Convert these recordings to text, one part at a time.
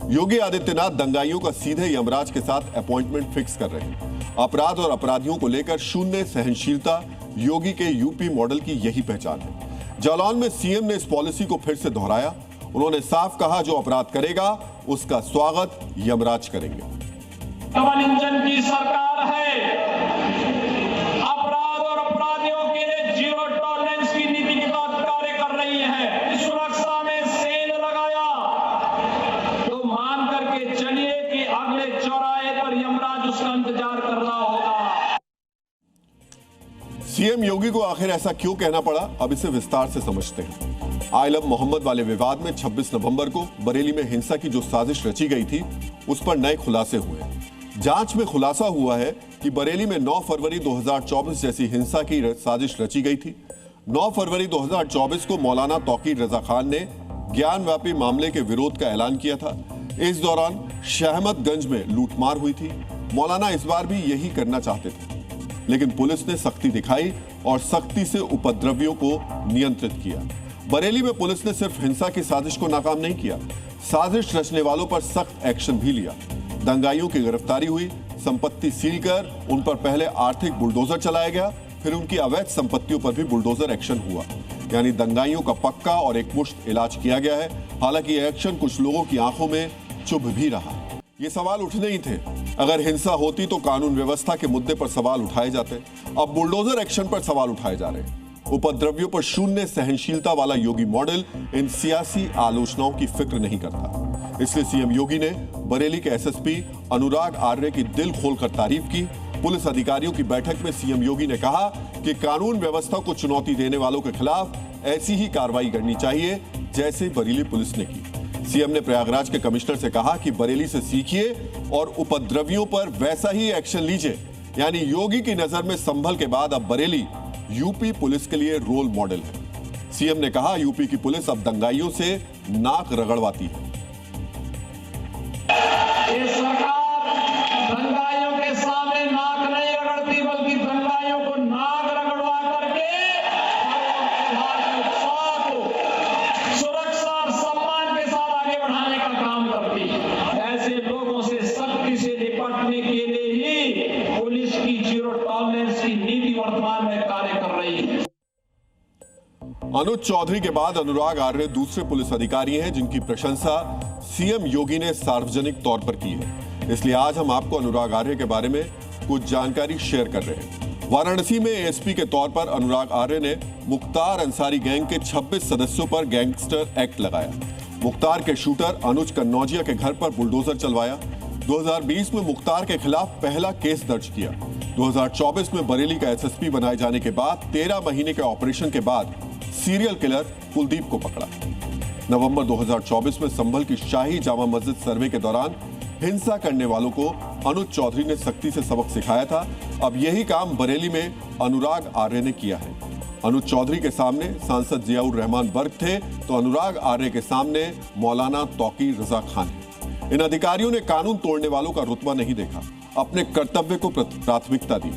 योगी आदित्यनाथ दंगाइयों का सीधे यमराज के साथ अपॉइंटमेंट फिक्स कर रहे हैं। अपराध और अपराधियों को लेकर शून्य सहनशीलता योगी के यूपी मॉडल की यही पहचान है। जालौन में सीएम ने इस पॉलिसी को फिर से दोहराया। उन्होंने साफ कहा, जो अपराध करेगा उसका स्वागत यमराज करेंगे। डबल इंजन की सरकार है। अपराध और अपराधियों के लिए जीरो टॉलरेंस की नीति के तहत कार्य कर रही है। सुरक्षा में सेल लगाया तो मान करके चलिए कि अगले चौराहे पर यमराज उसका इंतजार कर रहा होगा। सीएम योगी को आखिर ऐसा क्यों कहना पड़ा, अब इसे विस्तार से समझते हैं। आलम मोहम्मद वाले विवाद में 26 नवंबर को बरेली में हिंसा की जो साजिश रची गई थी, उस पर नए खुलासे हुए हैं। जांच में खुलासा हुआ है कि बरेली में 9 फरवरी 2024 जैसी हिंसा की साजिश रची गई थी। 9 फरवरी 2024 को मौलाना तौकीर रजा खान ने ज्ञानव्यापी मामले के विरोध का ऐलान किया था। इस दौरान शहमतगंज में लूटमार हुई थी। मौलाना इस बार भी यही करना चाहते थे, लेकिन पुलिस ने सख्ती दिखाई और सख्ती से उपद्रवियों को नियंत्रित किया। बरेली में पुलिस ने सिर्फ हिंसा की साजिश को नाकाम नहीं किया, साजिश रचने वालों पर सख्त एक्शन भी लिया। दंगाइयों की गिरफ्तारी हुई, संपत्ति सील कर उन पर पहले आर्थिक बुलडोजर चलाया गया, फिर उनकी अवैध संपत्तियों पर भी बुलडोजर एक्शन हुआ। यानी दंगाइयों का पक्का और एकमुश्त इलाज किया गया है। हालांकि यह एक्शन कुछ लोगों की आंखों में चुभ भी रहा। ये सवाल उठने ही थे। अगर हिंसा होती तो कानून व्यवस्था के मुद्दे पर सवाल उठाए जाते। अब बुलडोजर एक्शन पर सवाल उठाए जा रहे हैं। उपद्रवियों पर शून्य सहनशीलता वाला योगी मॉडल इन सियासी आलोचनाओं की फिक्र नहीं करता। इसलिए सीएम योगी ने बरेली के एसएसपी अनुराग आर्य की दिल खोलकर तारीफ की। पुलिस अधिकारियों की बैठक में सीएम योगी ने कहा कि कानून व्यवस्था को चुनौती देने वालों के खिलाफ ऐसी ही कार्रवाई करनी चाहिए जैसे बरेली पुलिस ने की। सीएम ने प्रयागराज के कमिश्नर से कहा कि बरेली से सीखिए और उपद्रवियों पर वैसा ही एक्शन लीजिए। यानी योगी की नजर में संभल के बाद अब बरेली यूपी पुलिस के लिए रोल मॉडल है। सीएम ने कहा, यूपी की पुलिस अब दंगाइयों से नाक रगड़वाती है। ये सरकार दंगाइयों के सामने नाक नहीं रगड़ती, बल्कि दंगाइयों को नाक रगड़वा करके सुरक्षा और सम्मान के साथ आगे बढ़ाने का काम करती है। ऐसे लोगों से सख्ती से निपटने के लिए ही पुलिस की जीरो टॉलरेंस की नीति वर्तमान में कार्य कर रही है। अनुज चौधरी के बाद अनुराग आर्य दूसरे पुलिस अधिकारी हैं जिनकी प्रशंसा सीएम योगी ने सार्वजनिक तौर पर की है। इसलिए आज हम आपको अनुराग आर्य के बारे में कुछ जानकारी शेयर कर रहे हैं। वाराणसी में एएसपी के तौर पर अनुराग आर्य ने मुख्तार अंसारी गैंग के 26 सदस्यों पर गैंगस्टर एक्ट लगाया। मुख्तार के शूटर अनुज कन्नौजिया के घर पर बुलडोजर चलवाया। 2020 में मुख्तार के खिलाफ पहला केस दर्ज किया। 2024 में बरेली का एसएसपी बनाए जाने के बाद 13 महीने के ऑपरेशन के बाद सीरियल किलर कुलदीप को पकड़ा। नवंबर 2024 में संभल की शाही जामा मस्जिद सर्वे के दौरान हिंसा करने वालों को अनुज चौधरी ने सख्ती से सबक सिखाया था। अब यही काम बरेली में अनुराग आर्य ने किया है। अनुज चौधरी के सामने सांसद जियाउर रहमान बर्क थे, तो अनुराग आर्य के सामने मौलाना तौकीर रजा खान है। इन अधिकारियों ने कानून तोड़ने वालों का रुतबा नहीं देखा, अपने कर्तव्य को प्राथमिकता दी।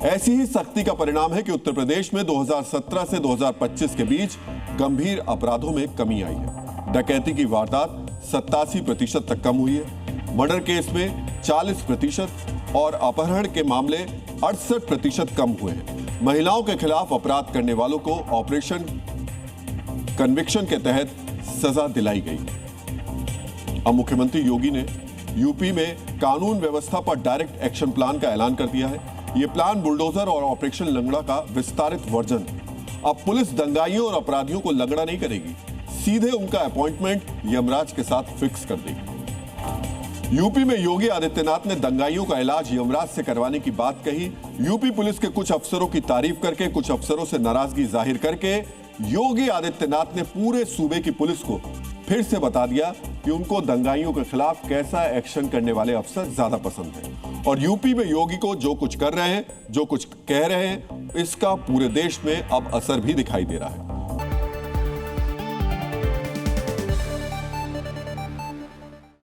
ऐसी ही सख्ती का परिणाम है कि उत्तर प्रदेश में 2017 से 2025 के बीच गंभीर अपराधों में कमी आई है। डकैती की वारदात 87% तक कम हुई है। मर्डर केस में 40% और अपहरण के मामले 68% कम हुए हैं। महिलाओं के खिलाफ अपराध करने वालों को ऑपरेशन कन्विक्शन के तहत सजा दिलाई गई। अब मुख्यमंत्री योगी ने यूपी में कानून व्यवस्था पर डायरेक्ट एक्शन प्लान का ऐलान कर दिया है। यह प्लान बुलडोजर और ऑपरेशन लंगड़ा का विस्तारित वर्जन है। अब पुलिस दंगाइयों और अपराधियों को लंगड़ा नहीं करेगी, सीधे उनका अपॉइंटमेंट यमराज के साथ फिक्स कर देगी। यूपी में योगी आदित्यनाथ ने दंगाइयों का इलाज यमराज से करवाने की बात कही। यूपी पुलिस के कुछ अफसरों की तारीफ करके, कुछ अफसरों से नाराजगी जाहिर करके योगी आदित्यनाथ ने पूरे सूबे की पुलिस को फिर से बता दिया कि उनको दंगाइयों के खिलाफ कैसा एक्शन करने वाले अफसर ज्यादा पसंद हैं। और यूपी में योगी को जो कुछ कर रहे हैं, जो कुछ कह रहे हैं, इसका पूरे देश में अब असर भी दिखाई दे रहा है।